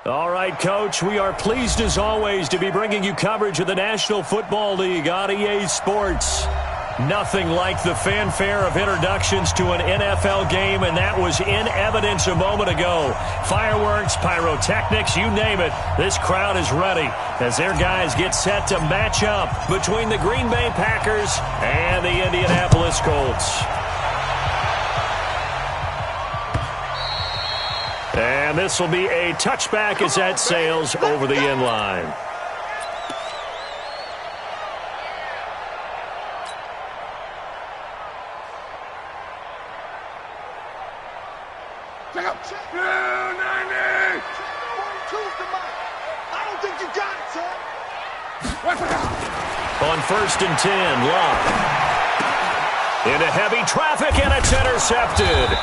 All right, Coach, we are pleased as always to be bringing you coverage of the National Football League on EA Sports. Nothing like the fanfare of introductions to an NFL game, and that was in evidence a moment ago. Fireworks, pyrotechnics, you name it. This crowd is ready as their guys get set to match up between the Green Bay Packers and the Indianapolis Colts. And this will be a touchback as that sails over the end line. On 1st and 10, Love. Into heavy traffic, and it's intercepted.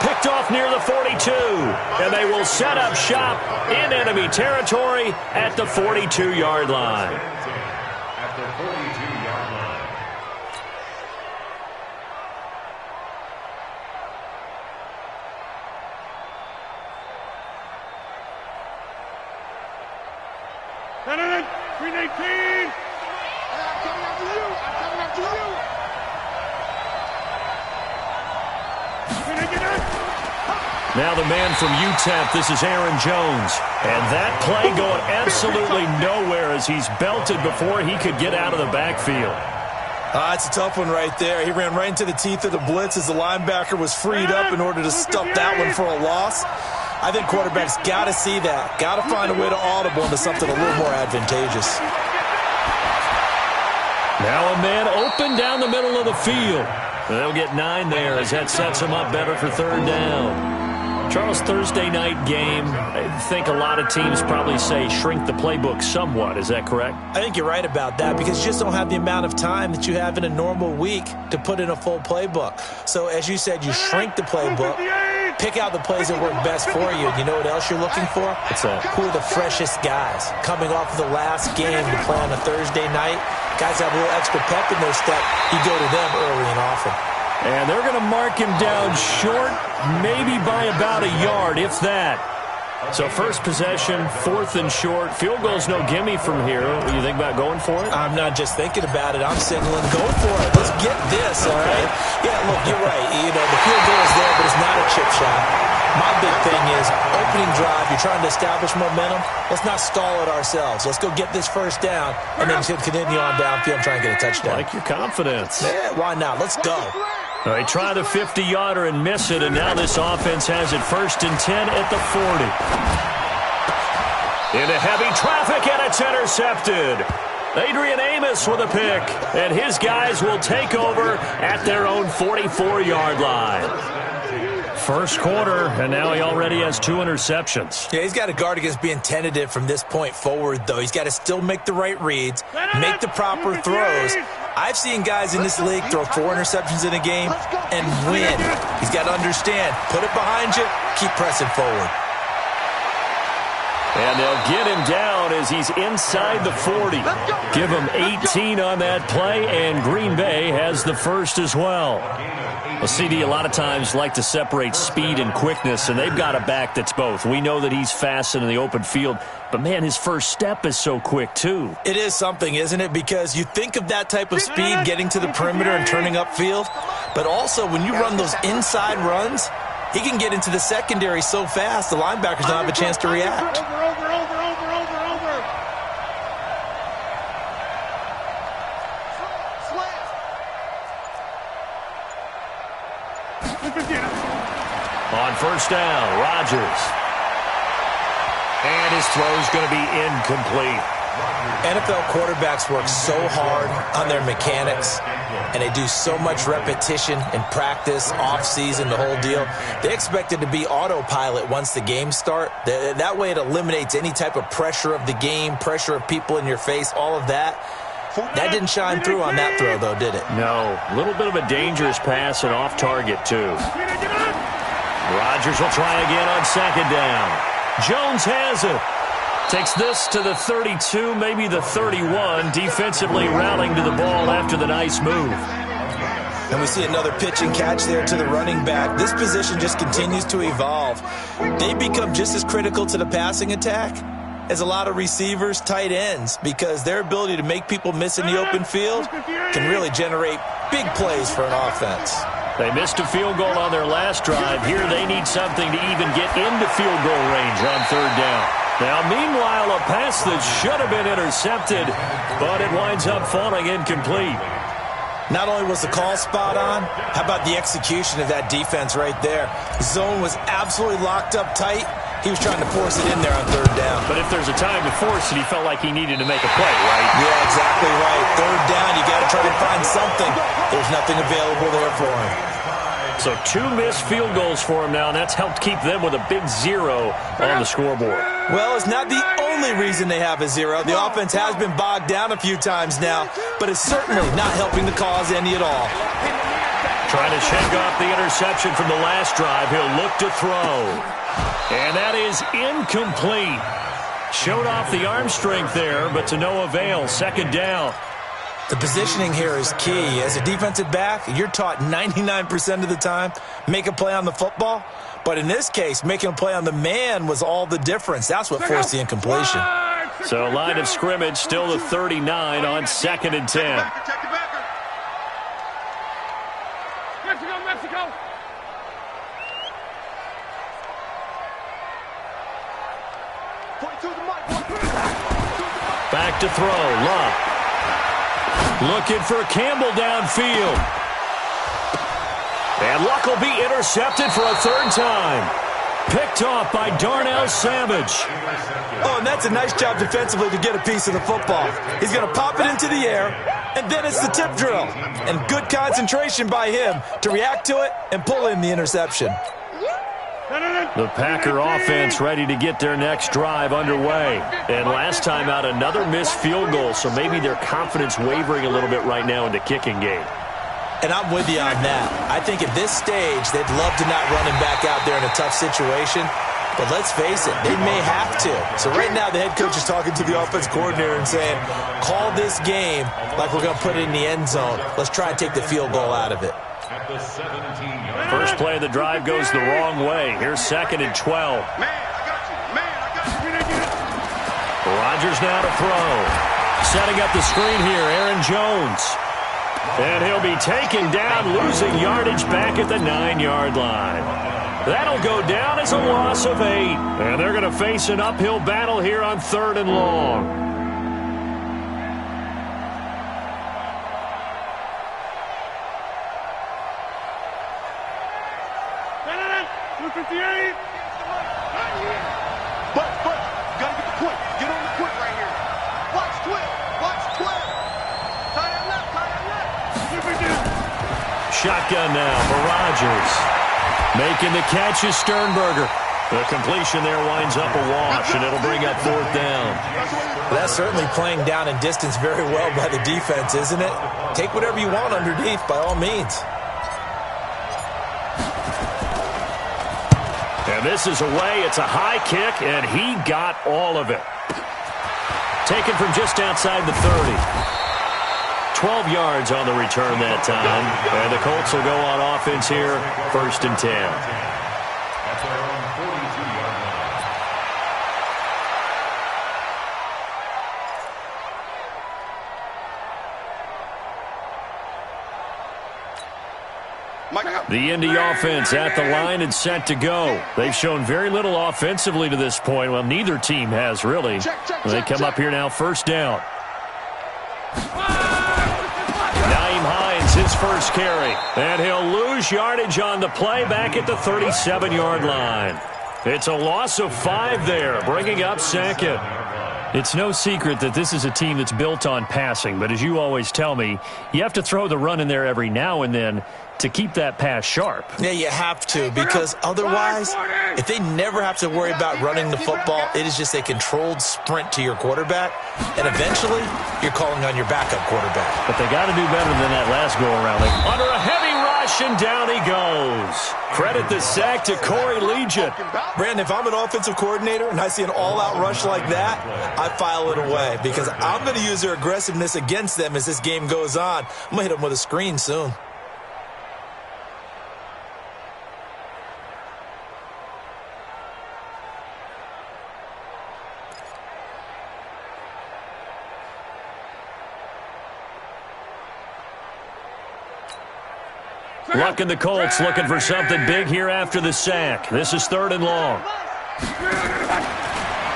Picked off near the 42, and they will set up shop in enemy territory at the 42-yard line. At the 42-yard line. Green 18. I'm coming after you. I'm coming after you. Now the man from UTEP, this is Aaron Jones. And that play going absolutely nowhere as he's belted before he could get out of the backfield. It's a tough one right there. He ran right into the teeth of the blitz as the linebacker was freed up in order to stuff that one for a loss. I think quarterbacks got to see that. Got to find a way to audible into something a little more advantageous. Now a man open down the middle of the field. They'll get 9 there as that sets him up better for 3rd down. Charles, Thursday night game, I think a lot of teams probably say shrink the playbook somewhat. Is that correct? I think you're right about that because you just don't have the amount of time that you have in a normal week to put in a full playbook. So as you said, you shrink the playbook, pick out the plays that work best for you. And you know what else you're looking for? What's that? Who are the freshest guys coming off of the last game to play on a Thursday night? Guys have a little extra pep in their step. You go to them early and often. And they're going to mark him down short, maybe by about a yard, if that. So first possession, 4th and short. Field goal's no gimme from here. What do you think about going for it? I'm not just thinking about it. I'm signaling, go for it. Let's get this, all right? Yeah, look, you're right. You know, the field goal is there, but it's not a chip shot. My big thing is opening drive. You're trying to establish momentum. Let's not stall it ourselves. Let's go get this first down and then continue on downfield and try and get a touchdown. Like your confidence. Yeah, why not? Let's go. All right, try the 50-yarder and miss it, and now this offense has it 1st and 10 at the 40. Into heavy traffic, and it's intercepted. Adrian Amos with a pick, and his guys will take over at their own 44-yard line. First quarter, and now he already has 2 interceptions. Yeah, he's got to guard against being tentative from this point forward, though. He's got to still make the right reads, make the proper throws. I've seen guys in this league throw 4 interceptions in a game and win. He's got to understand, put it behind you, keep pressing forward. And they'll get him down as he's inside the 40. Give him 18 on that play, and Green Bay has the first as well. Well, CD, a lot of times like to separate speed and quickness, and they've got a back that's both. We know that he's fast in the open field, but, man, his first step is so quick, too. It is something, isn't it? Because you think of that type of speed getting to the perimeter and turning upfield, but also when you run those inside runs, he can get into the secondary so fast the linebackers don't have a chance to react. Over. On 1st down, Rodgers. And his throw's going to be incomplete. NFL quarterbacks work so hard on their mechanics, and they do so much repetition in practice, off-season, the whole deal. They expect it to be autopilot once the games start. That way it eliminates any type of pressure of the game, pressure of people in your face, all of that. That didn't shine through on that throw, though, did it? No. A little bit of a dangerous pass and off target, too. Rodgers will try again on 2nd down. Jones has it. Takes this to the 32, maybe the 31, defensively rallying to the ball after the nice move. And we see another pitch and catch there to the running back. This position just continues to evolve. They become just as critical to the passing attack as a lot of receivers, tight ends, because their ability to make people miss in the open field can really generate big plays for an offense. They missed a field goal on their last drive. Here they need something to even get into field goal range on third down. Now, meanwhile, a pass that should have been intercepted, but it winds up falling incomplete. Not only was the call spot on, how about the execution of that defense right there? Zone was absolutely locked up tight. He was trying to force it in there on third down. But if there's a time to force it, he felt like he needed to make a play, right? Yeah, exactly right. Third down, you got to try to find something. There's nothing available there for him. So 2 missed field goals for him now, and that's helped keep them with a big 0 on the scoreboard. Well, it's not the only reason they have a 0. The offense has been bogged down a few times now, but it's certainly not helping the cause any at all. Trying to shake off the interception from the last drive. He'll look to throw. And that is incomplete. Showed off the arm strength there, but to no avail. Second down. The positioning here is key. As a defensive back, you're taught 99% of the time, make a play on the football. But in this case, making a play on the man was all the difference. That's what forced the incompletion. So line of scrimmage still the 39 on 2nd and 10. Mexico! Back to throw. Love. Looking for Campbell downfield. And Luck will be intercepted for a 3rd time. Picked off by Darnell Savage. Oh, and that's a nice job defensively to get a piece of the football. He's going to pop it into the air, and then it's the tip drill. And good concentration by him to react to it and pull in the interception. The Packer offense ready to get their next drive underway. And last time out, another missed field goal, so maybe their confidence wavering a little bit right now in the kicking game. And I'm with you on that. I think at this stage, they'd love to not run him back out there in a tough situation. But let's face it, they may have to. So right now, the head coach is talking to the offense coordinator and saying, call this game like we're going to put it in the end zone. Let's try and take the field goal out of it. First play of the drive goes the wrong way. Here's 2nd and 12. Rodgers now to throw. Setting up the screen here, Aaron Jones. And he'll be taken down, losing yardage back at the 9-yard line. That'll go down as a loss of 8. And they're going to face an uphill battle here on 3rd and long. Shotgun now for Rodgers. Making the catch is Sternberger. The completion there winds up a wash, and it'll bring up 4th down. That's certainly playing down in distance very well by the defense, isn't it? Take whatever you want underneath, by all means. And this is away. It's a high kick, and he got all of it. Taken from just outside the 30. 12 yards on the return that time. And the Colts will go on offense here, 1st and 10. At their own 42-yard line. The Indy offense at the line and set to go. They've shown very little offensively to this point. Well, neither team has, really. They come up here now, 1st down. His first carry, and he'll lose yardage on the play back at the 37-yard line. It's a loss of 5 there, bringing up 2nd. It's no secret that this is a team that's built on passing, but as you always tell me, you have to throw the run in there every now and then to keep that pass sharp. Yeah, you have to, because otherwise, if they never have to worry about running the football, it is just a controlled sprint to your quarterback, and eventually, you're calling on your backup quarterback. But they got to do better than that last go-around. Under a heavy rush, and down he goes. Credit the sack to Corey Legion. Brandon, if I'm an offensive coordinator and I see an all-out rush like that, I file it away, because I'm going to use their aggressiveness against them as this game goes on. I'm going to hit them with a screen soon. Luck and the Colts looking for something big here after the sack. This is 3rd and long.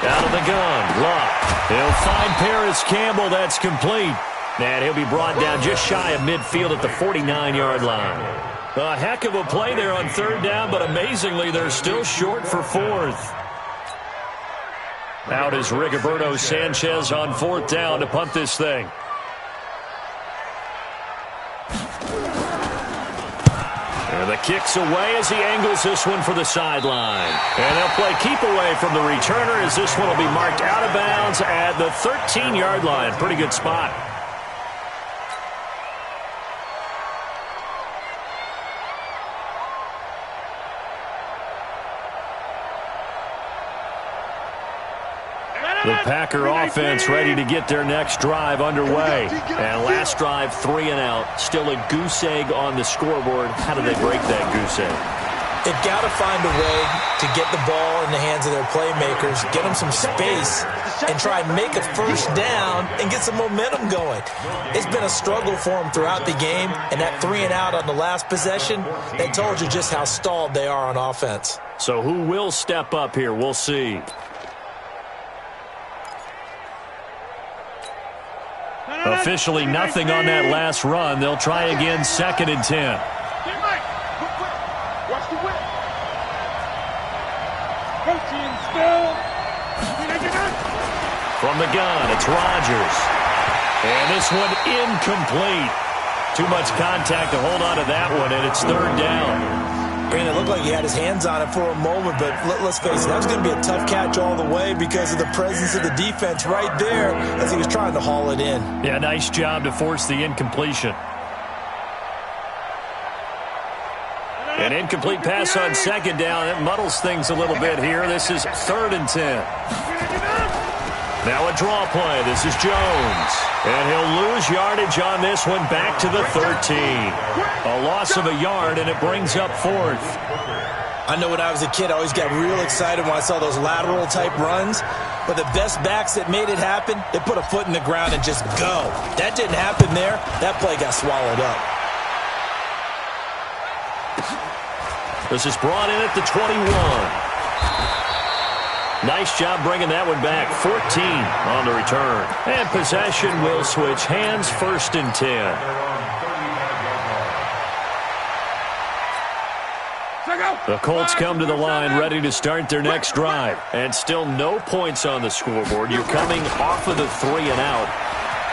Out of the gun, Luck. He'll find Paris Campbell. That's complete. And he'll be brought down just shy of midfield at the 49-yard line. A heck of a play there on 3rd down, but amazingly, they're still short for 4th. Out is Rigoberto Sanchez on 4th down to punt this thing. And the kick's away as he angles this one for the sideline. And they'll play keep away from the returner as this one will be marked out of bounds at the 13-yard line. Pretty good spot. The Packer offense ready to get their next drive underway. And last drive, 3 and out. Still a goose egg on the scoreboard. How do they break that goose egg? They've got to find a way to get the ball in the hands of their playmakers, get them some space, and try and make a first down and get some momentum going. It's been a struggle for them throughout the game, and that 3 and out on the last possession, that told you just how stalled they are on offense. So who will step up here? We'll see. Officially nothing on that last run. They'll try again, 2nd and 10. Watch the whip. Coaching still. From the gun, it's Rodgers. And this one incomplete. Too much contact to hold on to that one, and it's 3rd down. Brandon, it looked like he had his hands on it for a moment, but let's face it, that was going to be a tough catch all the way because of the presence of the defense right there as he was trying to haul it in. Yeah, nice job to force the incompletion. An incomplete pass on 2nd down. It muddles things a little bit here. This is 3rd and 10. Now a draw play. This is Jones. And he'll lose yardage on this one back to the 13. A loss of a yard, and it brings up 4th. I know when I was a kid, I always got real excited when I saw those lateral-type runs. But the best backs that made it happen, they put a foot in the ground and just go. That didn't happen there. That play got swallowed up. This is brought in at the 21. Nice job bringing that one back. 14 on the return. And possession will switch hands, 1st and 10. The Colts come to the line ready to start their next drive. And still no points on the scoreboard. You're coming off of the 3 and out.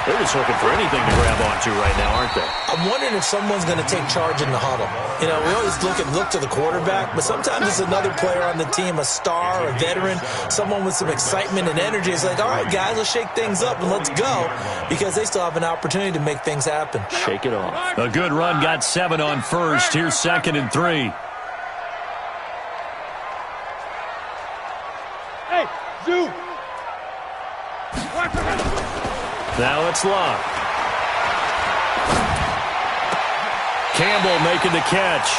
They're just looking for anything to grab onto right now, aren't they? I'm wondering if someone's going to take charge in the huddle. You know, we always look to the quarterback, but sometimes it's another player on the team, a star, a veteran, someone with some excitement and energy. It's like, all right, guys, let's shake things up and let's go, because they still have an opportunity to make things happen. Shake it off. A good run, got 7 on 1st. Here's 2nd and 3. Hey, Zoo. Now it's Luck. Campbell making the catch.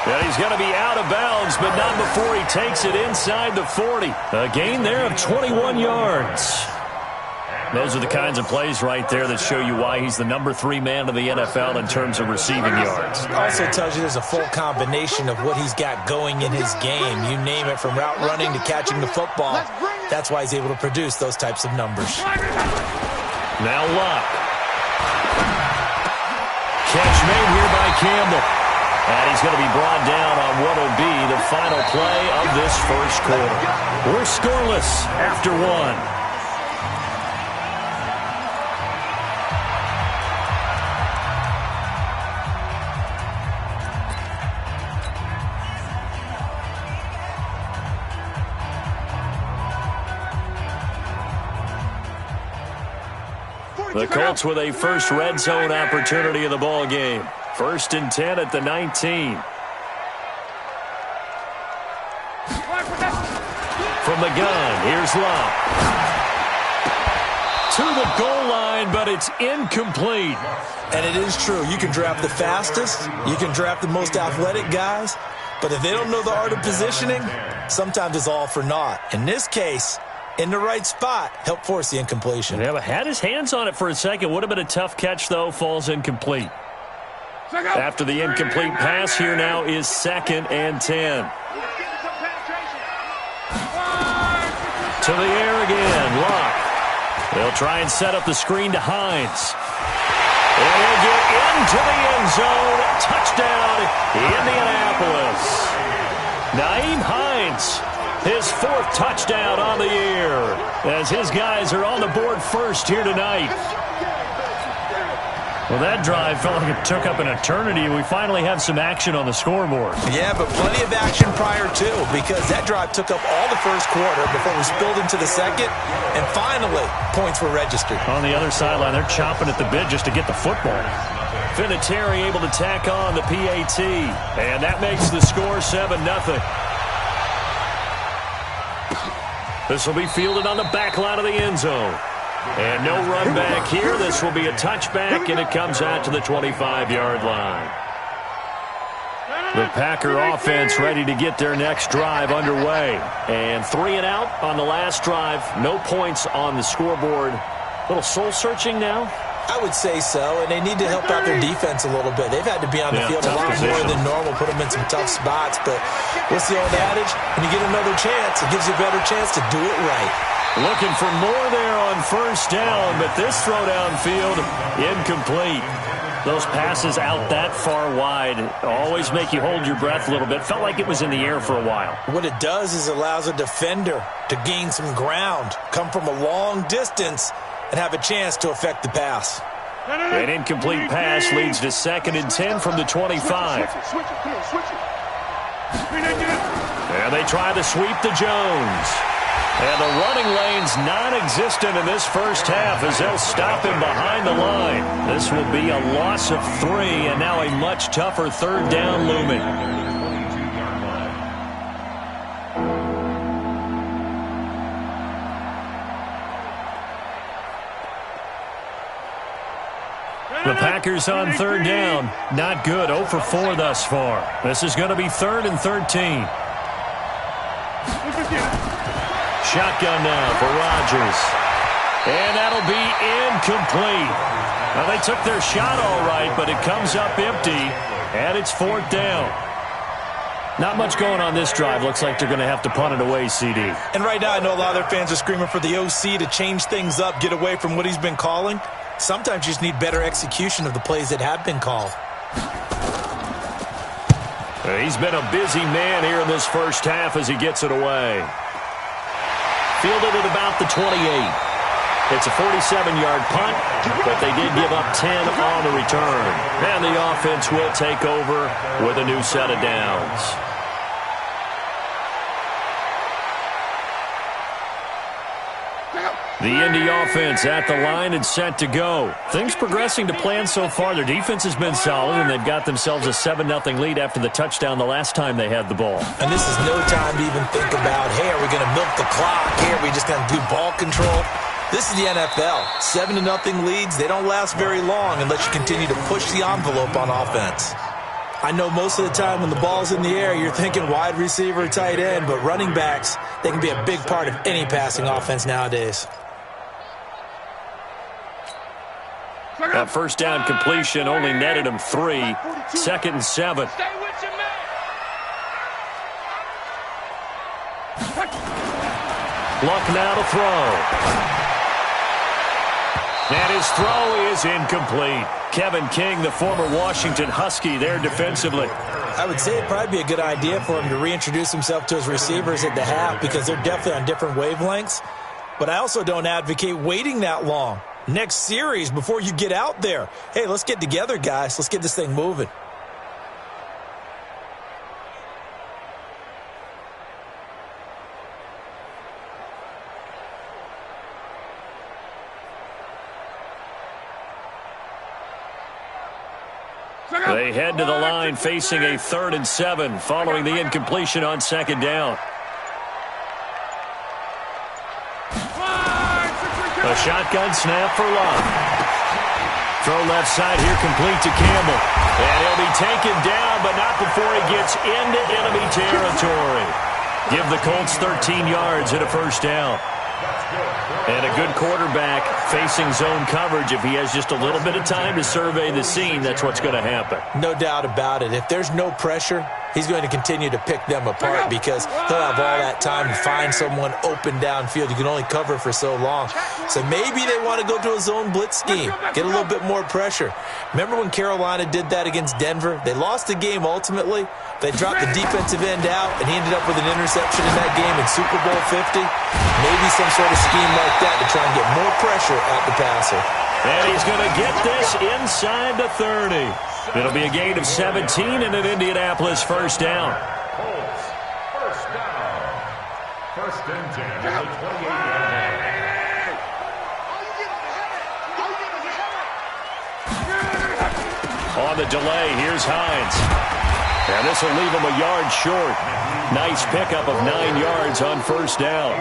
And he's going to be out of bounds, but not before he takes it inside the 40. A gain there of 21 yards. Those are the kinds of plays right there that show you why he's the number 3 man of the NFL in terms of receiving yards. Also tells you there's a full combination of what he's got going in his game. You name it, from route running to catching the football. That's why he's able to produce those types of numbers. Now Luck. Catch made here by Campbell. And he's going to be brought down on what will be the final play of this first quarter. We're scoreless after 1. The Colts with a first red zone opportunity of the ball game. 1st and 10 at the 19. From the gun, here's Luck. To the goal line, but it's incomplete. And it is true. You can draft the fastest. You can draft the most athletic guys. But if they don't know the art of positioning, sometimes it's all for naught. In this case, in the right spot, help force the incompletion. Yeah, but had his hands on it for a second. Would have been a tough catch, though. Falls incomplete. After the incomplete pass, here now is 2nd and 10. To the air again, Luck. They'll try and set up the screen to Hines. And he'll get into the end zone. Touchdown, Indianapolis. Nyheim Hines, his 4th touchdown on the year, as his guys are on the board first here tonight. Well, that drive felt like it took up an eternity, and we finally have some action on the scoreboard. Yeah, but plenty of action prior, too, because that drive took up all the first quarter before we spilled into the second, and finally, points were registered. On the other sideline, they're chomping at the bit just to get the football. Vinatieri able to tack on the PAT, and that makes the score 7-0. This will be fielded on the back line of the end zone. And no run back here. This will be a touchback, and it comes out to the 25-yard line. The Packer offense ready to get their next drive underway. And 3 and out on the last drive. No points on the scoreboard. A little soul-searching now? I would say so, and they need to help out their defense a little bit. They've had to be on the field a lot more than normal, put them in some tough spots. But what's the old adage? When you get another chance, it gives you a better chance to do it right. Looking for more there on first down, but this throw downfield, incomplete. Those passes out that far wide always make you hold your breath a little bit. Felt like it was in the air for a while. What it does is it allows a defender to gain some ground, come from a long distance, and have a chance to affect the pass. An incomplete pass leads to 2nd and 10 from the 25. And they try to sweep to Jones. And the running lane's non-existent in this first half as they'll stop him behind the line. This will be a loss of 3, and now a much tougher 3rd down looming. The Packers on 3rd down. Not good. 0 for 4 thus far. This is going to be 3rd and 13. Shotgun now for Rodgers. And that'll be incomplete. Now, they took their shot all right, but it comes up empty, and it's 4th down. Not much going on this drive. Looks like they're going to have to punt it away, CD. And right now, I know a lot of their fans are screaming for the OC to change things up, get away from what he's been calling. Sometimes you just need better execution of the plays that have been called. He's been a busy man here in this first half as he gets it away. Fielded at about the 28. It's a 47-yard punt, but they did give up 10 on the return. And the offense will take over with a new set of downs. The Indy offense at the line and set to go. Things progressing to plan so far. Their defense has been solid, and they've got themselves a 7-0 lead after the touchdown the last time they had the ball. And this is no time to even think about, hey, are we going to milk the clock? Hey, are we just going to do ball control? This is the NFL. 7-0 leads, they don't last very long unless you continue to push the envelope on offense. I know most of the time when the ball's in the air, you're thinking wide receiver, tight end, but running backs, they can be a big part of any passing offense nowadays. That first down completion only netted him 3. 2nd and 7. Luck now to throw. And his throw is incomplete. Kevin King, the former Washington Husky, there defensively. I would say it'd probably be a good idea for him to reintroduce himself to his receivers at the half because they're definitely on different wavelengths. But I also don't advocate waiting that long. Next series before you get out there. Hey, let's get together, guys. Let's get this thing moving. They head to the line facing a 3rd and 7 following the incompletion on 2nd down. A shotgun snap for Luck. Throw left side here complete to Campbell. And he'll be taken down, but not before he gets into enemy territory. Give the Colts 13 yards and a first down. And a good quarterback facing zone coverage, if he has just a little bit of time to survey the scene, that's what's going to happen. No doubt about it. If there's no pressure, he's going to continue to pick them apart because he'll have all that time to find someone open downfield. You can only cover for so long. So maybe they want to go to a zone blitz scheme, get a little bit more pressure. Remember when Carolina did that against Denver? They lost the game ultimately. They dropped the defensive end out, and he ended up with an interception in that game in Super Bowl 50. Maybe some sort of scheme like that to try and get more pressure at the passer. And he's going to get this inside the 30. It'll be a gain of 17 and an Indianapolis first down. First down. First and 10 at the 28-yard line. On the delay, here's Hines. And this will leave him a yard short. Nice pickup of 9 yards on first down.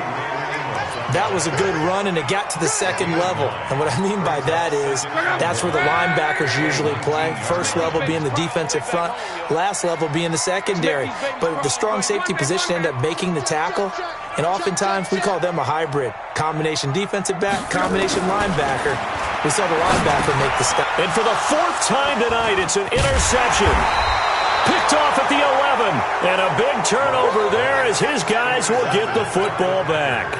That was a good run, and it got to the second level. And what I mean by that is that's where the linebackers usually play. First level being the defensive front, last level being the secondary. But the strong safety position ended up making the tackle, and oftentimes we call them a hybrid. Combination defensive back, combination linebacker. We saw the linebacker make the stop. And for the 4th time tonight, it's an interception. Picked off at the 11. And a big turnover there as his guys will get the football back.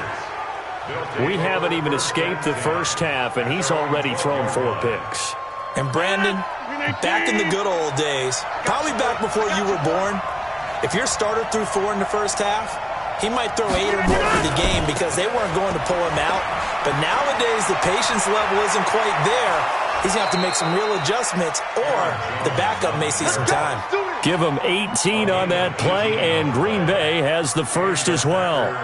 We haven't even escaped the first half, and he's already thrown 4 picks. And Brandon, back in the good old days, probably back before you were born, if your starter threw 4 in the first half, he might throw 8 or more for the game because they weren't going to pull him out. But nowadays, the patience level isn't quite there. He's going to have to make some real adjustments, or the backup may see some time. Give him 18 on that play, and Green Bay has the first as well.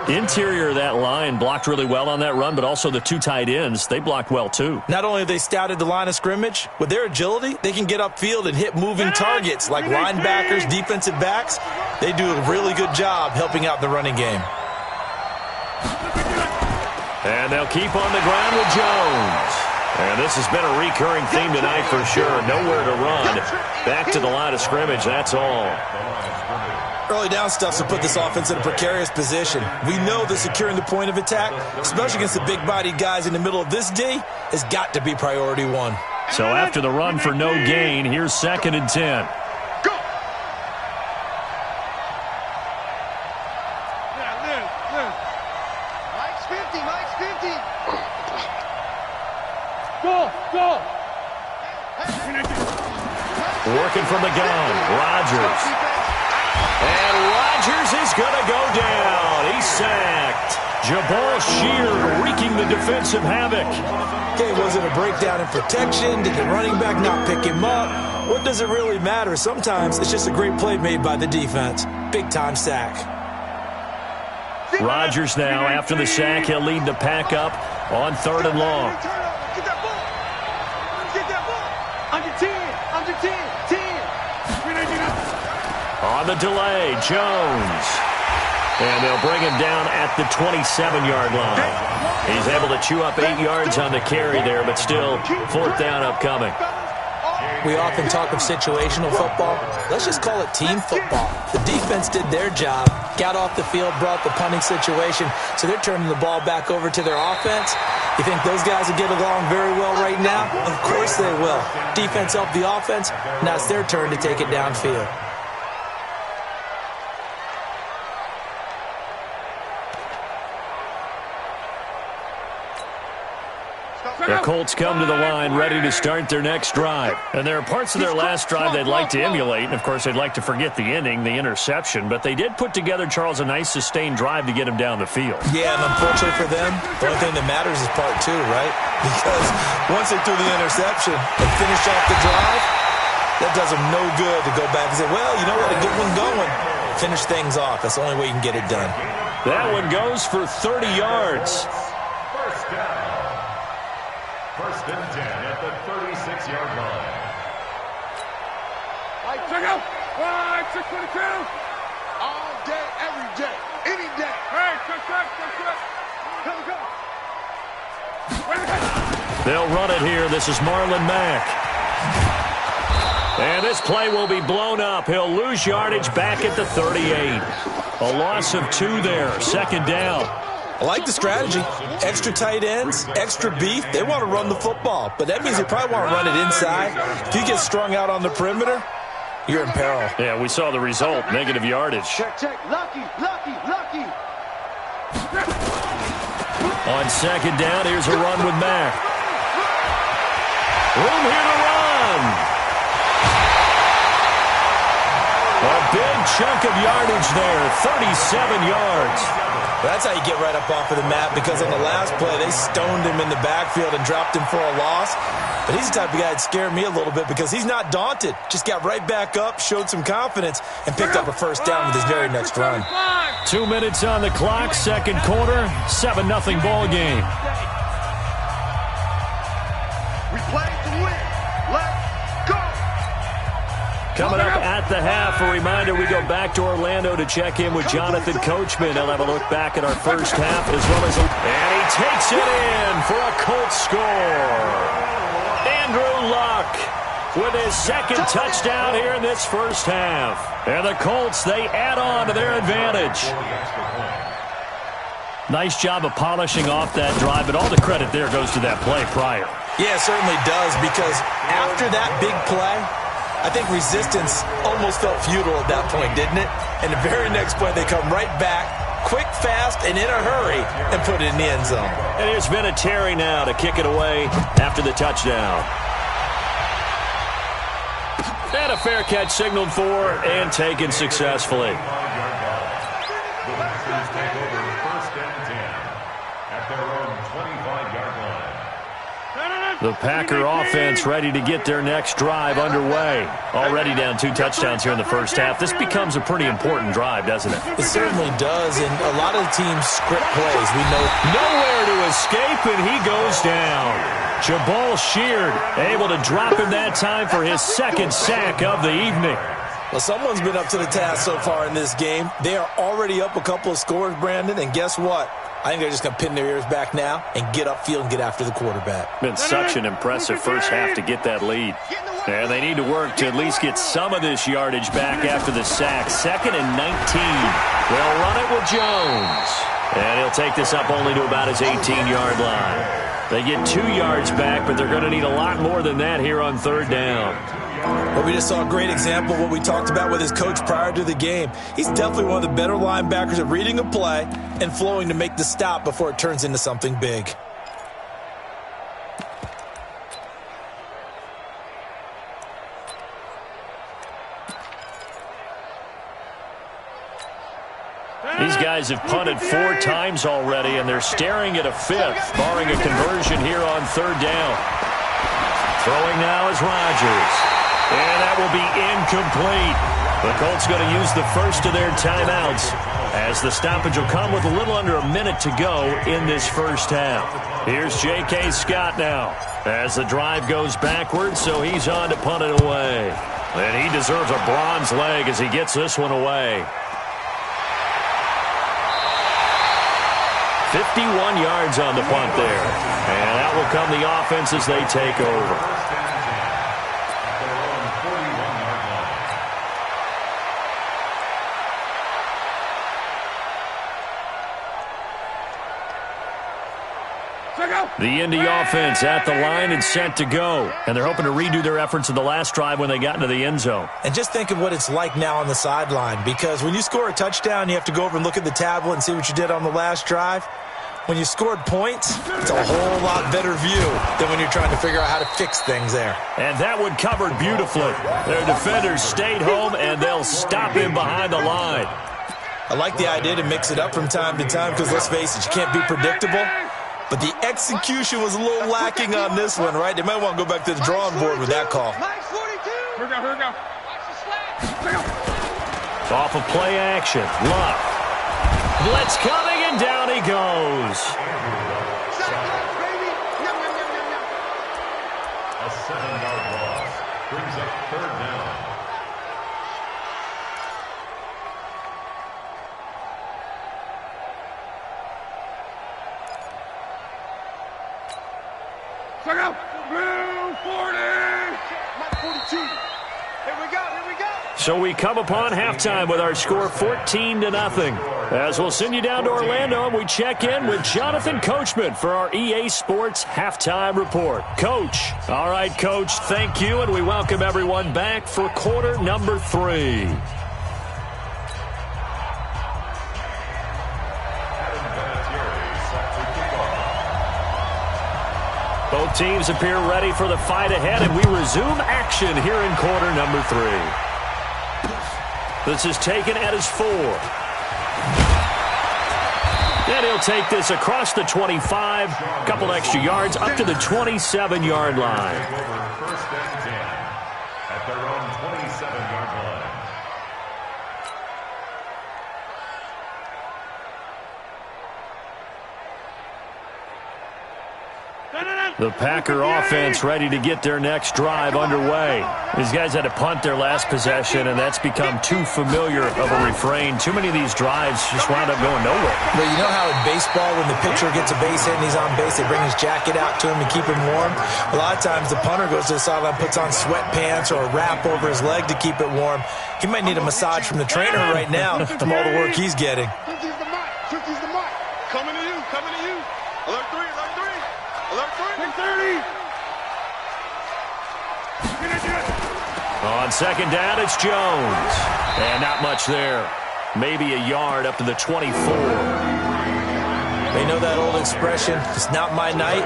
Interior of that line blocked really well on that run, but also the 2 tight ends, they blocked well too. Not only have they scouted the line of scrimmage, with their agility, they can get upfield and hit moving targets like linebackers, defensive backs. They do a really good job helping out the running game. And they'll keep on the ground with Jones. And this has been a recurring theme tonight for sure. Nowhere to run. Back to the line of scrimmage, that's all. Early down stuffs will put this offense in a precarious position. We know that securing the point of attack, especially against the big-bodied guys in the middle of this D, has got to be priority 1. So after the run for no gain, here's 2nd and 10. Go! Mike's 50, Mike's 50. Go! Working from the gun, Rodgers. And Rodgers is going to go down. He's sacked. Jabal Sheard wreaking the defensive havoc. Okay, was it a breakdown in protection? Did the running back not pick him up? What does it really matter? Sometimes it's just a great play made by the defense. Big-time sack. Rodgers now, after the sack, he'll lead the pack up on 3rd and long. Get that ball. Get that ball. Under 10. Under 10. 10. On the delay, Jones. And they'll bring him down at the 27-yard line. He's able to chew up 8 yards on the carry there, but still 4th down upcoming. We often talk of situational football. Let's just call it team football. The defense did their job, got off the field, brought the punting situation, so they're turning the ball back over to their offense. You think those guys will get along very well right now? Of course they will. Defense helped the offense. Now it's their turn to take it downfield. The Colts come to the line ready to start their next drive. And there are parts of their last drive they'd like to emulate. And, of course, they'd like to forget the ending, the interception. But they did put together, Charles, a nice sustained drive to get him down the field. Yeah, and unfortunately for them, the only thing that matters is part 2, right? Because once they threw the interception and finished off the drive, that does them no good to go back and say, well, you know what, a good one going. Finish things off. That's the only way you can get it done. That one goes for 30 yards. First down. First and 10 at the 36-yard line. Check out. 622. All day, every day, any day. Hey, check. They'll run it here. This is Marlon Mack. And this play will be blown up. He'll lose yardage back at the 38. A loss of 2 there. 2nd down. I like the strategy. Extra tight ends, extra beef. They want to run the football, but that means they probably want to run it inside. If you get strung out on the perimeter, you're in peril. Yeah, we saw the result, negative yardage. Check. Lucky. On second down, here's a run with Mack. Room here to run. A big chunk of yardage there, 37 yards. That's how you get right up off of the map, because on the last play, they stoned him in the backfield and dropped him for a loss. But he's the type of guy that scared me a little bit because he's not daunted. Just got right back up, showed some confidence, and picked up a first down with his very next run. 2 minutes on the clock, second quarter, 7-0 ball game. We play to win. Let's go. Coming up at the half, a reminder, we go back to Orlando to check in with Jonathan Coachman. He'll have a look back at our first half as well as... And he takes it in for a Colts score. Andrew Luck with his second touchdown here in this first half. And the Colts, they add on to their advantage. Nice job of polishing off that drive, but all the credit there goes to that play prior. Yeah, it certainly does, because after that big play, I think resistance almost felt futile at that point, didn't it? And the very next play, they come right back, quick, fast, and in a hurry, and put it in the end zone. And here's Vinatieri now to kick it away after the touchdown. And a fair catch signaled for and taken successfully. The Packer offense ready to get their next drive underway. Already down 2 touchdowns here in the first half. This becomes a pretty important drive, doesn't it? It certainly does, and a lot of the teams script plays. We know nowhere to escape, and he goes down. Jabal Sheard able to drop him that time for his second sack of the evening. Well, someone's been up to the task so far in this game. They are already up a couple of scores, Brandon, and guess what? I think they're just going to pin their ears back now and get upfield and get after the quarterback. Been such an impressive first half to get that lead. And they need to work to at least get some of this yardage back after the sack. 2nd and 19. They'll run it with Jones. And he'll take this up only to about his 18-yard line. They get 2 yards back, but they're going to need a lot more than that here on third down. Well, we just saw a great example of what we talked about with his coach prior to the game. He's definitely one of the better linebackers at reading a play and flowing to make the stop before it turns into something big. These guys have punted 4 times already, and they're staring at a 5th, barring a conversion here on third down. Throwing now is Rodgers. And that will be incomplete. The Colts going to use the first of their timeouts as the stoppage will come with a little under a minute to go in this first half. Here's J.K. Scott now as the drive goes backwards, so he's on to punt it away. And he deserves a bronze leg as he gets this one away. 51 yards on the punt there. And that will come the offense as they take over. The Indy offense at the line and set to go. And they're hoping to redo their efforts in the last drive when they got into the end zone. And just think of what it's like now on the sideline, because when you score a touchdown, you have to go over and look at the tablet and see what you did on the last drive. When you scored points, it's a whole lot better view than when you're trying to figure out how to fix things there. And that one covered beautifully. Their defenders stayed home, and they'll stop him behind the line. I like the idea to mix it up from time to time because, let's face it, you can't be predictable. But the execution was a little lacking on this one, right? They might want to go back to the drawing board with that call. Here we go. Off of play action. Luck. Blitz coming, and down he goes. A 7-yard loss brings up third down. Blue 40. Mike 42. Here we go. So we come upon halftime with our score 14-0. As we'll send you down to Orlando, and we check in with Jonathan Coachman for our EA Sports Halftime Report. Coach. All right, Coach, thank you, and we welcome everyone back for quarter number 3. Both teams appear ready for the fight ahead, and we resume action here in quarter number 3. This is taken at his 4. And he'll take this across the 25, a couple extra yards, up to the 27-yard line. First and 10 at their own 27-yard line. The Packer offense ready to get their next drive underway. These guys had to punt their last possession, and that's become too familiar of a refrain. Too many of these drives just wound up going nowhere. But you know how in baseball, when the pitcher gets a base hit and he's on base, they bring his jacket out to him to keep him warm? A lot of times the punter goes to the sideline, puts on sweatpants or a wrap over his leg to keep it warm. He might need a massage from the trainer right now from all the work he's getting. 50's the mark. 50's the mark. Coming to you. Coming to you. Alert 3. Alert 3. Alert 3. 630. On second down, it's Jones. And not much there. Maybe a yard up to the 24. They know that old expression, it's not my night.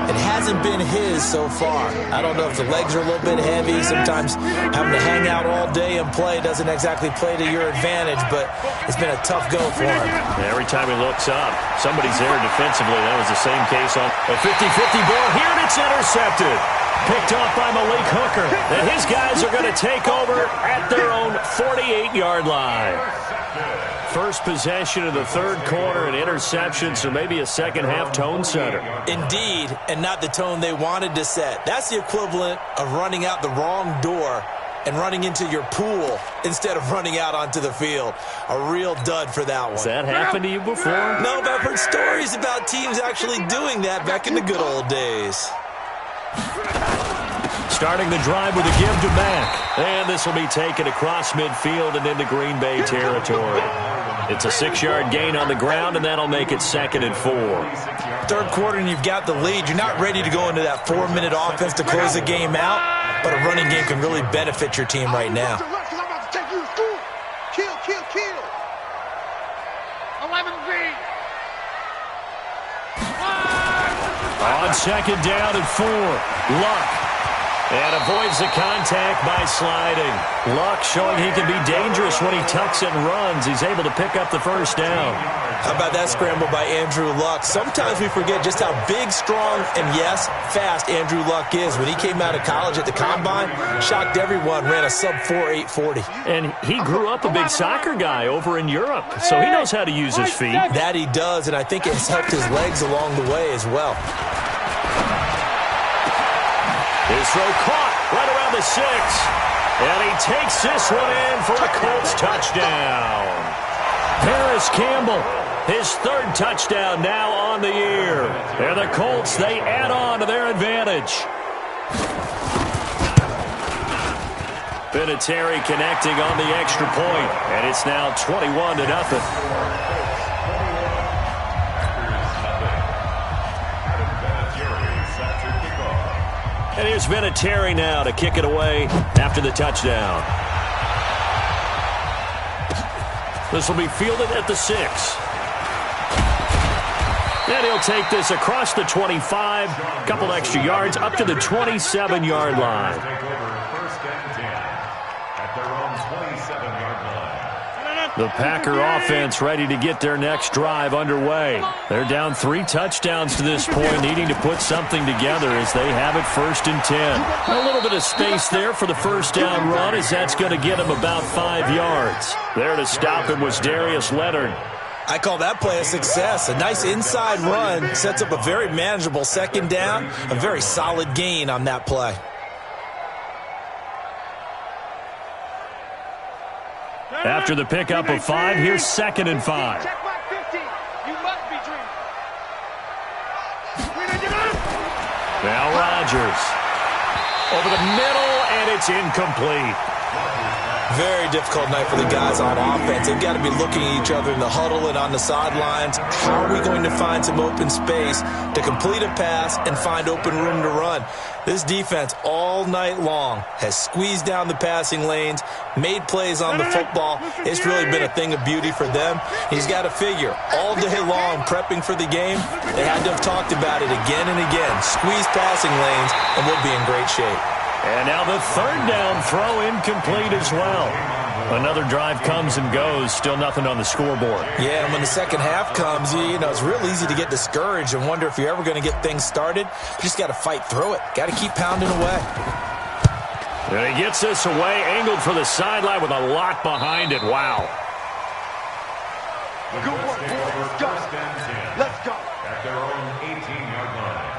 It hasn't been his so far. I don't know if the legs are a little bit heavy. Sometimes having to hang out all day and play doesn't exactly play to your advantage, but it's been a tough go for him. Every time he looks up, somebody's there defensively. That was the same case on a 50-50 ball here, and it's intercepted. Picked off by Malik Hooker. And his guys are going to take over at their own 48-yard line. First possession of the third quarter, an interception, so maybe a second-half tone setter. Indeed, and not the tone they wanted to set. That's the equivalent of running out the wrong door and running into your pool instead of running out onto the field. A real dud for that one. Has that happened to you before? No, but I've heard stories about teams actually doing that back in the good old days. Starting the drive with a give to Mack. And this will be taken across midfield and into Green Bay territory. It's a 6-yard gain on the ground, and that'll make it 2nd and 4. Third quarter, and you've got the lead. You're not ready to go into that 4-minute offense to close the game out, but a running game can really benefit your team right now. Kill, kill, kill. 11B. On second down and 4, Luck. And avoids the contact by sliding. Luck showing he can be dangerous when he tucks and runs. He's able to pick up the first down. How about that scramble by Andrew Luck? Sometimes we forget just how big, strong, and yes, fast Andrew Luck is. When he came out of college at the Combine, shocked everyone, ran a sub-4 840. And he grew up a big soccer guy over in Europe, so he knows how to use his feet. That he does, and I think it's helped his legs along the way as well. His throw caught right around the 6. And he takes this one in for a Colts touchdown. Paris Campbell, his 3rd touchdown now on the year. And the Colts, they add on to their advantage. Vinatieri connecting on the extra point. And it's now 21-0. And here's Vinatieri now to kick it away after the touchdown. This will be fielded at the 6. And he'll take this across the 25, a couple extra yards, up to the 27-yard line. The Packer offense ready to get their next drive underway. They're down 3 touchdowns to this point, needing to put something together as they have it 1st and 10. A little bit of space there for the first down run, as that's going to get him about 5 yards. There to stop him was Darius Leonard. I call that play a success. A nice inside run sets up a very manageable 2nd down, a very solid gain on that play. After the pickup of 5, here's 2nd and 5. Check back 50. You must be dreaming. Now Rodgers. Over the middle, and it's incomplete. Very difficult night for the guys on offense. They've got to be looking at each other in the huddle and on the sidelines. How are we going to find some open space to complete a pass and find open room to run? This defense all night long has squeezed down the passing lanes, made plays on the football. It's really been a thing of beauty for them. He's got to figure all day long prepping for the game. They had to have talked about it again and again. Squeeze passing lanes and we'll be in great shape. And now the third down throw incomplete as well. Another drive comes and goes, still nothing on the scoreboard. Yeah, and when the second half comes, you know, it's real easy to get discouraged and wonder if you're ever going to get things started. You just got to fight through it. Got to keep pounding away. And he gets this away, angled for the sideline with a lot behind it. Wow. Good work, boys. Let's go. Let's go. At their own 18-yard line.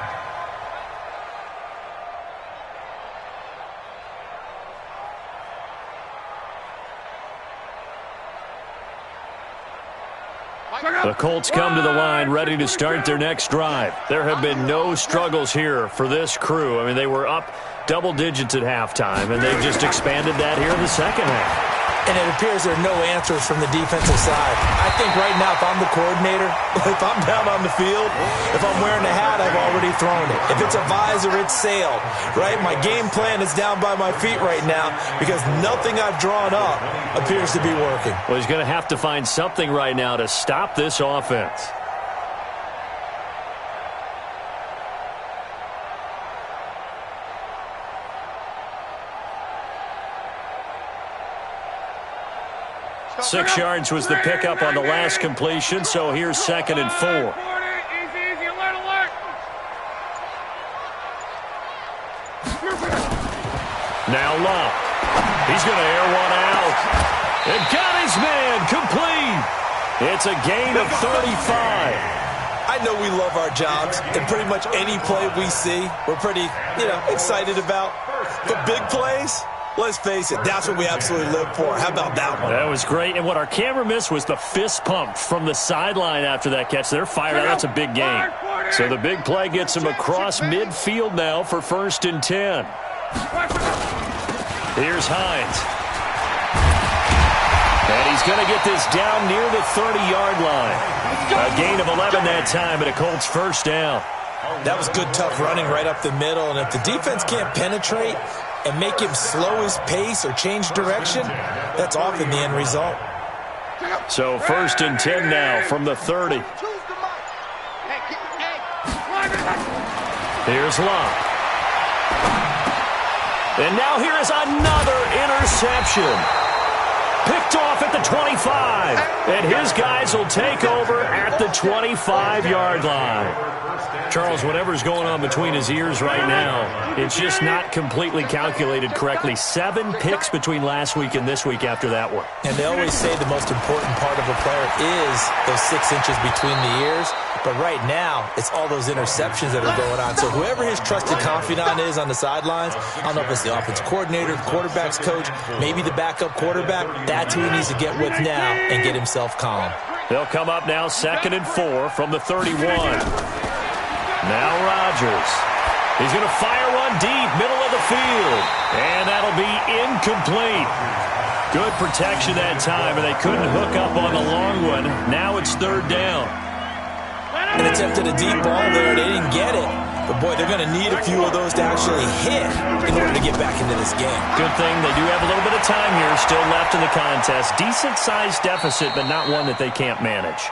The Colts come to the line ready to start their next drive. There have been no struggles here for this crew. I mean, they were up double digits at halftime, and they've just expanded that here in the second half. And it appears there are no answers from the defensive side. I think right now, if I'm the coordinator, if I'm down on the field, if I'm wearing a hat, I've already thrown it. If it's a visor, it's sailed, right? My game plan is down by my feet right now because nothing I've drawn up appears to be working. Well, he's going to have to find something right now to stop this offense. Six yards was the pickup on the last completion, so here's 2nd and 4. Now Love. He's going to air one out. And got his man complete. It's a gain of 35. I know we love our jobs, and pretty much any play we see, we're pretty, excited about. But big plays, let's face it, that's what we absolutely live for. How about that one? That was great. And what our camera missed was the fist pump from the sideline after that catch. They're fired out. That's a big gain. So the big play gets him across midfield now for 1st and 10. Here's Hines. And he's going to get this down near the 30-yard line. A gain of 11 that time, and a Colts first down. That was good, tough running right up the middle. And if the defense can't penetrate and make him slow his pace or change direction, that's often the end result. So 1st and 10 now from the 30. Here's Love. And now here is another interception. Picked off at the 25. And his guys will take over at the 25-yard line. Charles, whatever's going on between his ears right now, it's just not completely calculated correctly. 7 picks between last week and this week after that one. And they always say the most important part of a player is those 6 inches between the ears. But right now, it's all those interceptions that are going on. So whoever his trusted confidant is on the sidelines, I don't know if it's the offense coordinator, the quarterback's coach, maybe the backup quarterback, that's who he needs to get with now and get himself calm. They'll come up now 2nd and 4 from the 31. Now Rodgers. He's going to fire one deep, middle of the field. And that'll be incomplete. Good protection that time, and they couldn't hook up on the long one. Now it's 3rd down. And attempted a deep ball there. They didn't get it. But, boy, they're going to need a few of those to actually hit in order to get back into this game. Good thing they do have a little bit of time here still left in the contest. Decent-sized deficit, but not one that they can't manage.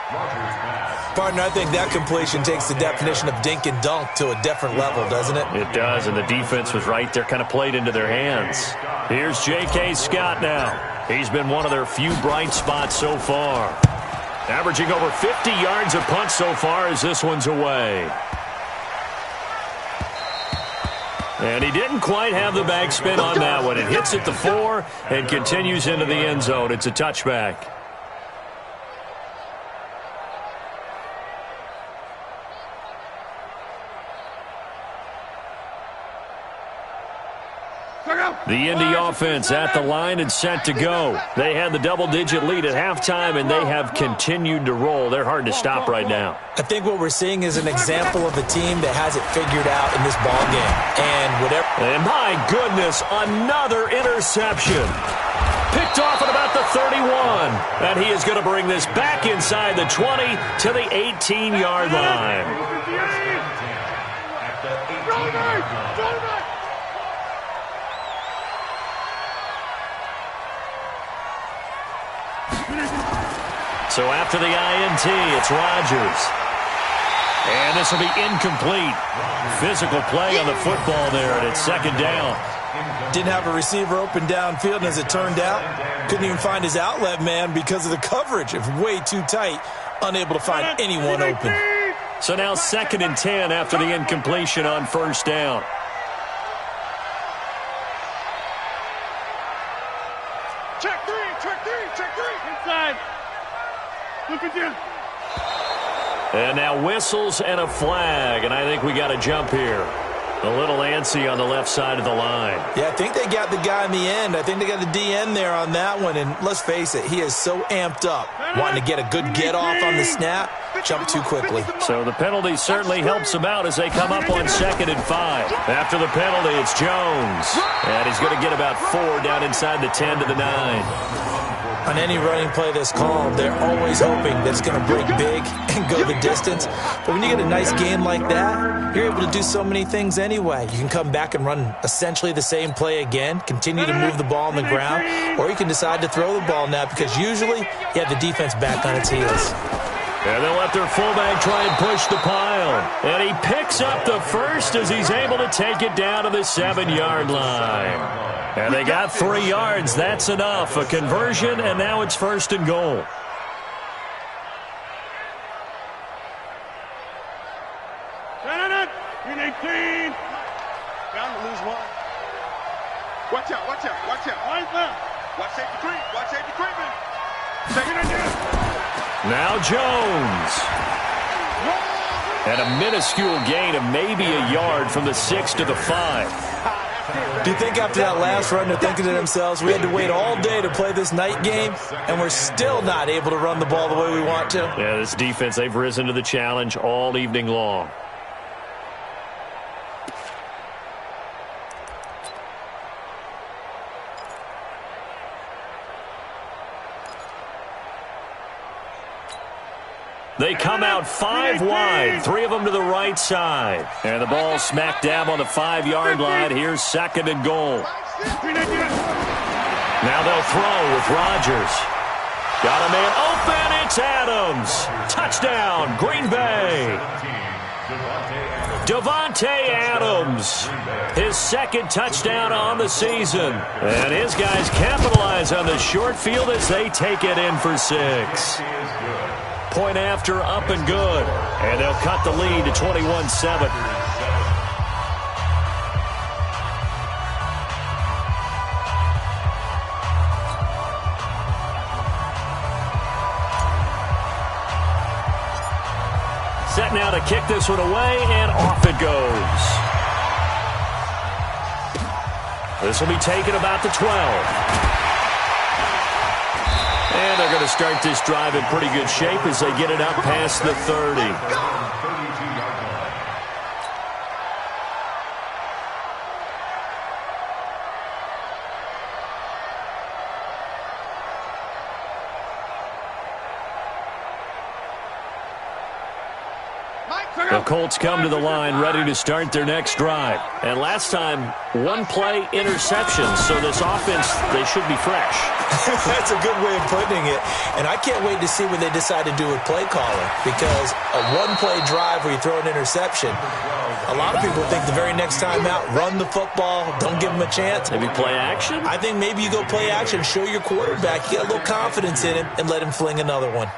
Partner, I think that completion takes the definition of dink and dunk to a different level, doesn't it? It does, and the defense was right there, kind of played into their hands. Here's J.K. Scott now. He's been one of their few bright spots so far. Averaging over 50 yards a punt so far as this one's away. And he didn't quite have the backspin on that one. It hits at the 4 and continues into the end zone. It's a touchback. The Indy offense at the line and set to go. They had the double-digit lead at halftime, and they have continued to roll. They're hard to stop right now. I think what we're seeing is an example of a team that has it figured out in this ball game. And my goodness, another interception. Picked off at about the 31. And he is going to bring this back inside the 20 to the 18-yard line. So after the INT, it's Rodgers. And this will be incomplete. Physical play on the football there, and it's second down. Didn't have a receiver open downfield, and as it turned out, couldn't even find his outlet man because of the coverage. It was way too tight, unable to find anyone open. So now 2nd and 10 after the incompletion on first down. Check three. Inside. Look at you. And now whistles and a flag, and I think we got a jump here. A little antsy on the left side of the line. Yeah, I think they got the guy in the end. I think they got the DN there on that one, and let's face it, he is so amped up, wanting to get a good get-off on the snap, jump too quickly. So the penalty certainly helps him out as they come up on 2nd and 5. After the penalty, it's Jones. And he's going to get about 4 down inside the 10 to the 9. On any running play that's called, they're always hoping that it's going to break big and go the distance. But when you get a nice game like that, you're able to do so many things anyway. You can come back and run essentially the same play again, continue to move the ball on the ground, or you can decide to throw the ball now because usually you have the defense back on its heels. And they'll let their fullback try and push the pile. And he picks up the first as he's able to take it down to the 7-yard line. And they got 3 yards. That's enough. A conversion, and now it's 1st and goal. In 18. Down to lose 1. Watch out. Line left. Watch safety treatment. Second and 10. Now Jones. And a minuscule gain of maybe a yard from the 6 to the 5. Do you think after that last run they're thinking to themselves, we had to wait all day to play this night game, and we're still not able to run the ball the way we want to? Yeah, this defense, they've risen to the challenge all evening long. They come out 5 wide, 3 of them to the right side. And the ball smack dab on the 5-yard line. Here's 2nd and goal. Now they'll throw with Rodgers. Got a man open. It's Adams. Touchdown, Green Bay. Davante Adams. His 2nd touchdown on the season. And his guys capitalize on the short field as they take it in for 6. Point after, up and good. And they'll cut the lead to 21-7. Set now to kick this one away, and off it goes. This will be taken about the 12. And they're going to start this drive in pretty good shape as they get it up past the 30. The Colts come to the line ready to start their next drive. And last time, 1-play interception. So this offense, they should be fresh. That's a good way of putting it. And I can't wait to see what they decide to do with play calling. Because a 1-play drive where you throw an interception, a lot of people think the very next time out, run the football, don't give them a chance. Maybe play action? I think maybe you go play action, show your quarterback, you got a little confidence in him, and let him fling another one.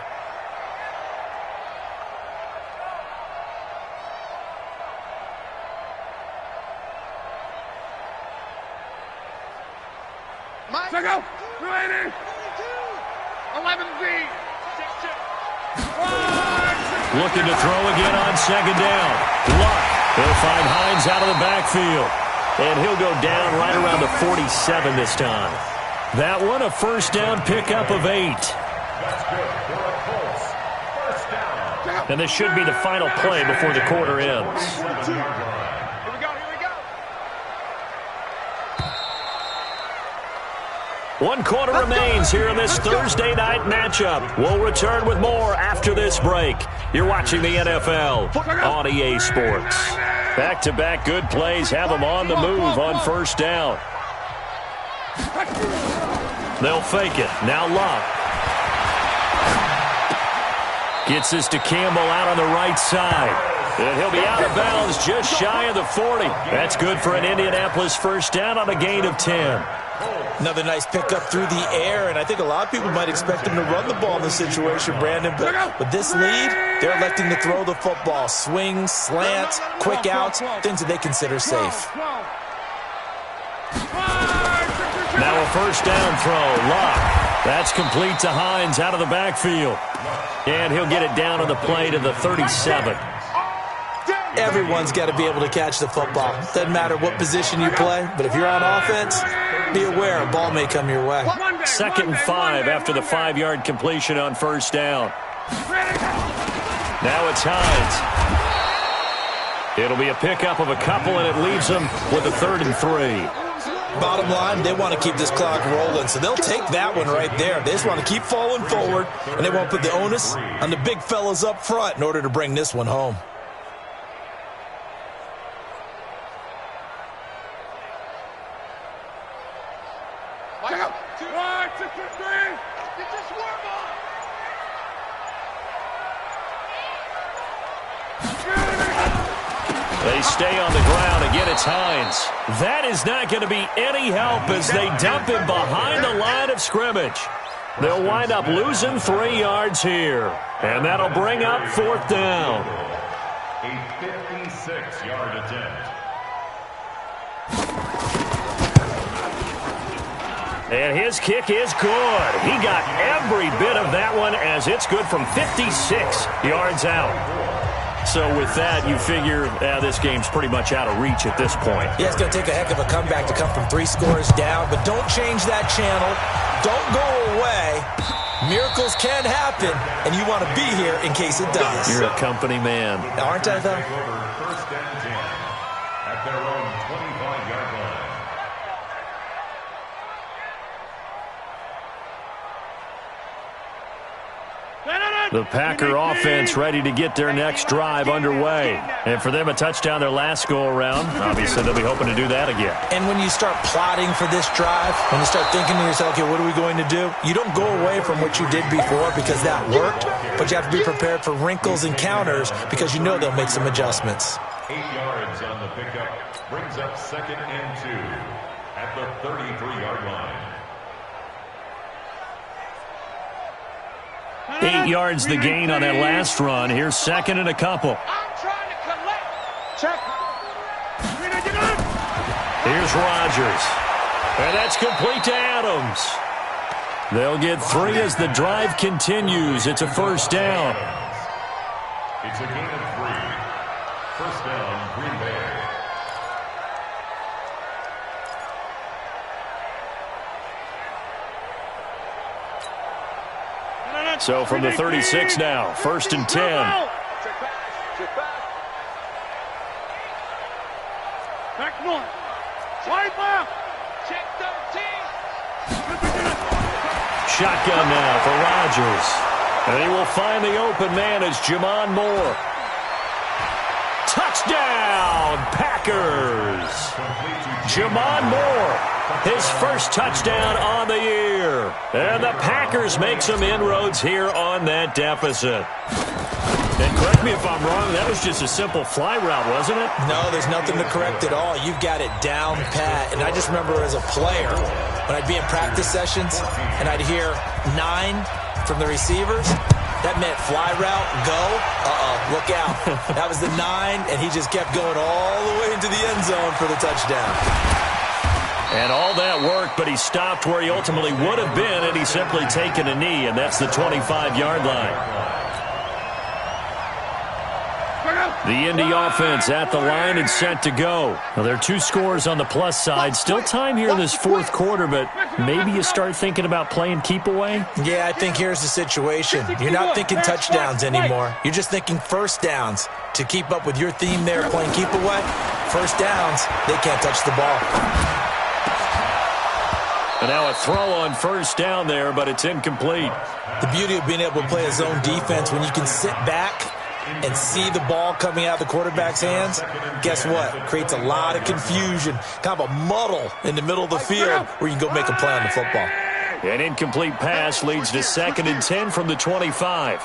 Check out. 280. 11Z. Looking to throw again on 2nd down. Luck. They'll find Hines out of the backfield. And he'll go down right around the 47 this time. That one, a first down pickup of 8. That's good for a Colts. First down. And this should be the final play before the quarter ends. 7-yard line. One quarter remains here in this Thursday night matchup. We'll return with more after this break. You're watching the NFL on EA Sports. Back-to-back good plays have them on the move on first down. They'll fake it. Now Locke. Gets this to Campbell out on the right side. And he'll be out of bounds just shy of the 40. That's good for an Indianapolis first down on a gain of 10. Another nice pickup through the air, and I think a lot of people might expect him to run the ball in this situation, Brandon. But with this lead, they're electing to throw the football. Swings, slants, quick outs, things that they consider safe. Now a first down throw. Locke. That's complete to Hines out of the backfield. And he'll get it down on the play to the 37. Everyone's got to be able to catch the football. Doesn't matter what position you play, but if you're on offense, be aware a ball may come your way. 2nd and 5 after the 5-yard completion on first down. Now it's Hines. It'll be a pickup of a couple, and it leaves them with a 3rd and 3. Bottom line, they want to keep this clock rolling, so they'll take that one right there. They just want to keep falling forward, and they won't put the onus on the big fellas up front in order to bring this one home. They stay on the ground. Again, it's Hines. That is not going to be any help as they dump him behind the line of scrimmage. They'll wind up losing 3 yards here. And that'll bring up 4th down. A 56-yard attempt. And his kick is good. He got every bit of that one as it's good from 56 yards out. So with that, you figure this game's pretty much out of reach at this point. Yeah, it's going to take a heck of a comeback to come from 3 scores down, but don't change that channel. Don't go away. Miracles can happen, and you want to be here in case it does. You're a company man. Aren't I, though? First and 10 at their own 25-yard line. The Packer offense ready to get their next drive underway. And for them, a touchdown their last go-around. Obviously, they'll be hoping to do that again. And when you start plotting for this drive, when you start thinking to yourself, okay, what are we going to do? You don't go away from what you did before because that worked, but you have to be prepared for wrinkles and counters because you know they'll make some adjustments. 8 yards on the pickup brings up 2nd and 2 at the 33-yard line. 8 yards the gain on that last run. Here's 2nd and a couple. I'm trying to collect. Check. Here's Rodgers. And that's complete to Adams. They'll get 3 as the drive continues. It's a first down. It's a gain of 3. First down, Green Bay. So from the 36 now, 1st and 10. Back north. Wide left. Check 13. Shotgun now for Rodgers. And he will find the open man as Jamon Moore. Touchdown, Packers. Jamon Moore. His first touchdown on the year. And the Packers make some inroads here on that deficit. And correct me if I'm wrong, that was just a simple fly route, wasn't it? No, there's nothing to correct at all. You've got it down pat. And I just remember as a player, when I'd be in practice sessions and I'd hear 9 from the receivers, that meant fly route, go. Look out. That was the 9, and he just kept going all the way into the end zone for the touchdown. And all that worked, but he stopped where he ultimately would have been, and he's simply taken a knee, and that's the 25-yard line. The Indy offense at the line and set to go. Well, there are 2 scores on the plus side. Still time here in this fourth quarter, but maybe you start thinking about playing keep away? Yeah, I think here's the situation. You're not thinking touchdowns anymore. You're just thinking first downs. To keep up with your theme there, playing keep away, first downs, they can't touch the ball. And now a throw on first down there, but it's incomplete. The beauty of being able to play a zone defense when you can sit back and see the ball coming out of the quarterback's hands, guess what? Creates a lot of confusion, kind of a muddle in the middle of the field where you can go make a play on the football. An incomplete pass leads to 2nd and 10 from the 25.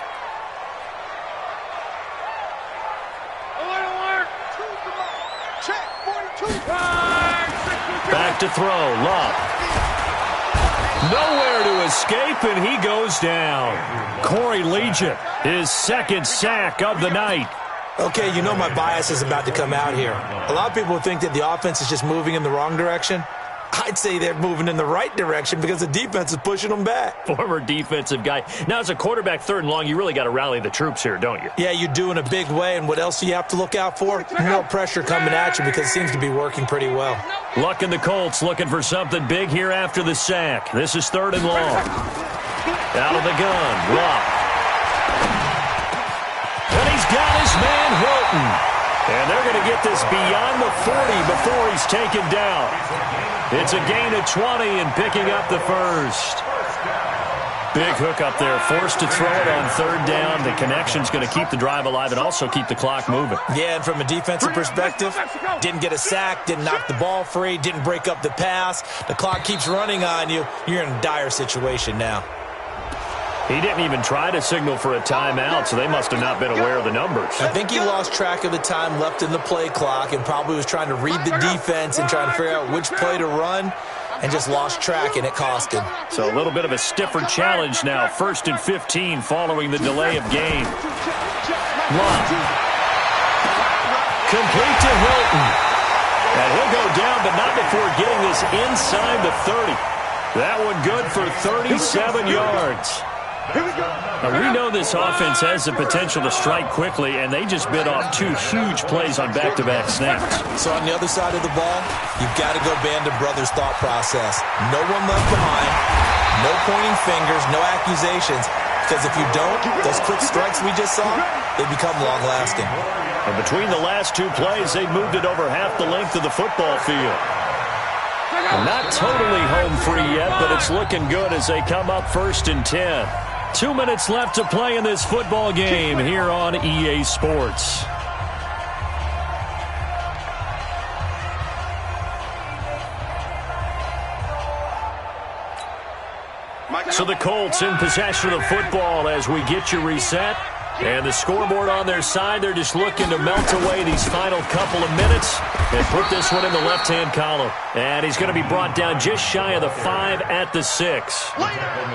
Back to throw, Love. Nowhere to escape, and he goes down. Corey Legion, his 2nd sack of the night. Okay, you know my bias is about to come out here. A lot of people think that the offense is just moving in the wrong direction. I'd say they're moving in the right direction because the defense is pushing them back. Former defensive guy. Now, as a quarterback 3rd and long, you really got to rally the troops here, don't you? Yeah, you do in a big way, and what else do you have to look out for? More pressure coming at you because it seems to be working pretty well. Luck and the Colts looking for something big here after the sack. This is 3rd and long. Out of the gun, Luck. And he's got his man Hilton. And they're going to get this beyond the 40 before he's taken down. It's a gain of 20 and picking up the first. Big hook up there, forced to throw it on 3rd down. The connection's going to keep the drive alive and also keep the clock moving. Yeah, and from a defensive perspective, didn't get a sack, didn't knock the ball free, didn't break up the pass. The clock keeps running on you. You're in a dire situation now. He didn't even try to signal for a timeout, so they must have not been aware of the numbers. I think he lost track of the time left in the play clock and probably was trying to read the defense and trying to figure out which play to run and just lost track, and it cost him. So a little bit of a stiffer challenge now. 1st and 15 following the delay of game. Love. Complete to Hilton. And he'll go down, but not before getting this inside the 30. That one good for 37 yards. Now, we know this offense has the potential to strike quickly, and they just bit off 2 huge plays on back-to-back snaps. So on the other side of the ball, you've got to go band of brothers thought process. No one left behind, no pointing fingers, no accusations, because if you don't, those quick strikes we just saw, they become long-lasting. And between the last 2 plays, they've moved it over half the length of the football field. Not totally home free yet, but it's looking good as they come up 1st and 10. 2 minutes left to play in this football game here on EA Sports. So the Colts in possession of the football as we get you reset. And the scoreboard on their side, they're just looking to melt away these final couple of minutes and put this one in the left-hand column. And he's going to be brought down just shy of the 5 at the 6.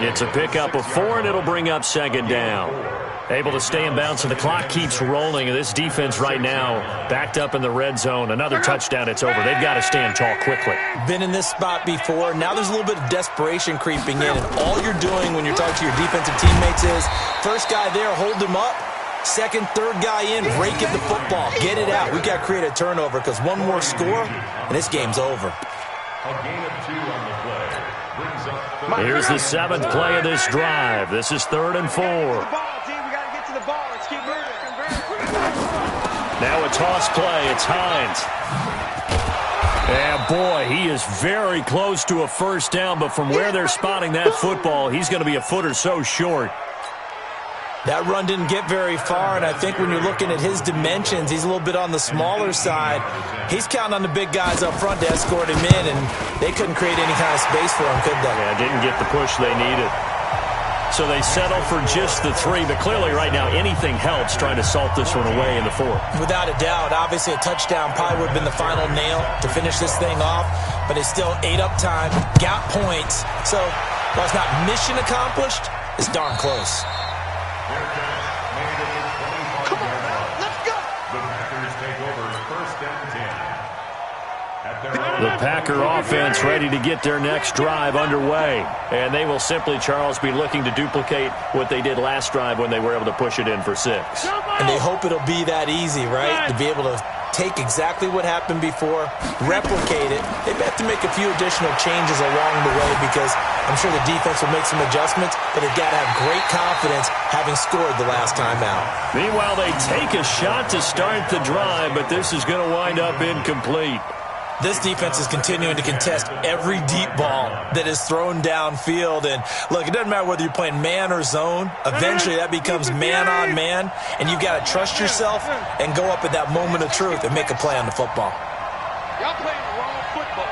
It's a pickup of 4, and it'll bring up 2nd down. Able to stay in bounds, so the clock keeps rolling. And this defense right now backed up in the red zone. Another touchdown, it's over. They've got to stand tall quickly. Been in this spot before. Now there's a little bit of desperation creeping in. And all you're doing when you're talking to your defensive teammates is, first guy there, hold him up. 2nd, 3rd guy in, rake at the football. Get it out. We've got to create a turnover because one more score, and this game's over. A gain of 2 on the play. Brings up Here's the 7th play of this drive. This is 3rd and 4. Now a toss play. It's Hines. And boy, he is very close to a first down, but from where they're spotting that football, he's going to be a foot or so short. That run didn't get very far, and I think when you're looking at his dimensions, he's a little bit on the smaller side. He's counting on the big guys up front to escort him in, and they couldn't create any kind of space for him, could they? Yeah, didn't get the push they needed. So they settle for just the 3, but clearly right now anything helps trying to salt this one away in the 4th. Without a doubt, obviously a touchdown probably would have been the final nail to finish this thing off, but it's still ate up time, got points. So while it's not mission accomplished, it's darn close. Come on now, let's go. The Packers take over 1st and 10. At their The Packer offense ready to get their next drive underway. And they will simply, Charles, be looking to duplicate what they did last drive when they were able to push it in for 6. And they hope it'll be that easy, right? To be able to take exactly what happened before, replicate it. They have to make a few additional changes along the way because I'm sure the defense will make some adjustments, but they've got to have great confidence having scored the last time out. Meanwhile, they take a shot to start the drive, but this is going to wind up incomplete. This defense is continuing to contest every deep ball that is thrown downfield. And, look, it doesn't matter whether you're playing man or zone. Eventually, that becomes man-on-man, and you've got to trust yourself and go up at that moment of truth and make a play on the football. Y'all playing the wrong football.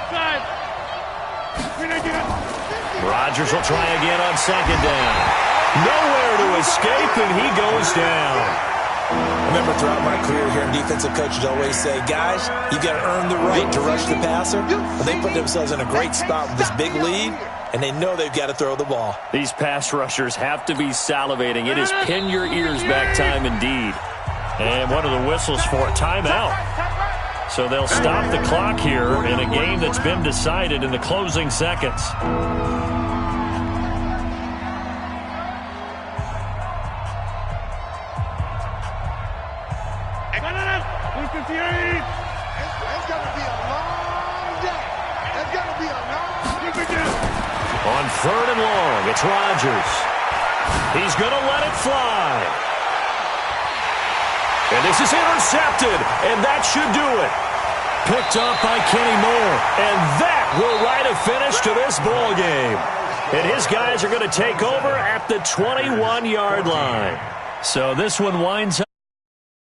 Inside. Rodgers will try again on 2nd down. Nowhere to escape, and he goes down. I remember throughout my career here, defensive coaches always say, guys, you've got to earn the right to rush the passer. But they put themselves in a great spot with this big lead, and they know they've got to throw the ball. These pass rushers have to be salivating. It is pin your ears back time indeed. And one of the whistles for a timeout. So they'll stop the clock here in a game that's been decided in the closing seconds. On 3rd and long, it's Rodgers. He's going to let it fly. And this is intercepted, and that should do it. Picked up by Kenny Moore, and that will write a finish to this ball game. And his guys are going to take over at the 21-yard line. So this one winds up.